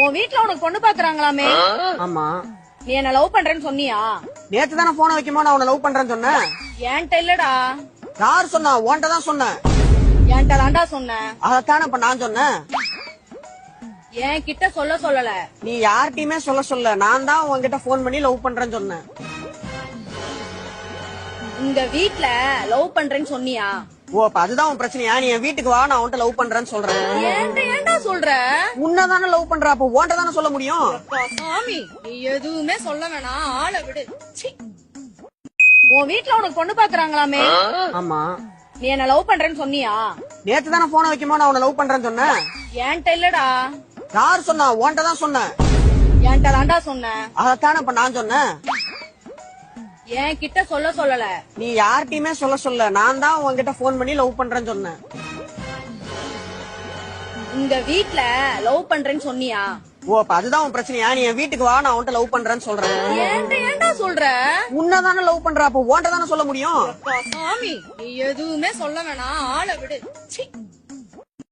உன் வீட்ல உனக்கு பொண்ணு பாக்குறாங்களாமே? ஆமா. நீ என்ன லவ் பண்றேன்னு சொன்னியா? நேத்து தானே போன வைக்கும்போது நான் உன்னை லவ் பண்றேன்னு சொன்னேன். என்கிட்ட இல்லடா. யார் சொன்னா? உன்கிட்ட தான் சொன்னேன். என்கிட்ட தாண்டா சொன்னேன். அதத்தானே இப்ப நான் சொன்னேன். என் கிட்ட சொல்லல. நீ யார்கிட்டயுமே சொல்ல நான் தான் உன்கிட்ட போன் பண்ணி லவ் பண்றேன்னு சொன்னேன். உங்க வீட்ல லவ் பண்றேன்னு சொன்னியா? ஓ, அப்ப அதுதான் உன் பிரச்சனையா? நீ என் வீட்டுக்கு வா, நான் உன்கிட்ட லவ் பண்றேன்னு சொல்றேன். என்கிட்ட ஏன்டா சொல்ற? உன்னதானே லவ் பண்ற, அப்ப உன்கிட்ட தானே சொல்ல முடியும். சாமி, நீ எதுவுமே சொல்ல வேணாம், ஆளை விடு. சீ. உன் வீட்ல உனக்கு பொண்ணு பாக்குறாங்களாமே? ஆமா. நீ என்ன லவ் பண்றேன்னு சொன்னியா? நேத்து தானே போன வைக்கும்போது நான் உன்னை லவ் பண்றேன்னு சொன்னேன். என்கிட்ட இல்லடா. யார் சொன்னா? உன்கிட்ட தான் சொன்னேன். என்கிட்ட தாண்டா சொன்னேன். அதத்தானே இப்ப நான் சொன்னேன். என் கிட்ட சொல்லல. நீ யார்கிட்டயுமே சொல்ல நான் தான் உன்கிட்ட போன் பண்ணி லவ் பண்றேன்னு சொன்னேன். உங்க வீட்ல லவ் பண்றேன்னு சொன்னியா? ஓ, அப்ப அதுதான் உன் பிரச்சனையா? நீ என் வீட்டுக்கு வா, நான் உன்கிட்ட லவ் பண்றேன்னு சொல்றேன். என்கிட்ட ஏன்டா சொல்ற? உன்னதானே லவ் பண்ற, அப்ப உன்கிட்ட தானே சொல்ல முடியும். சாமி, நீ எதுவுமே சொல்ல வேணாம், ஆளை விடு. சீ.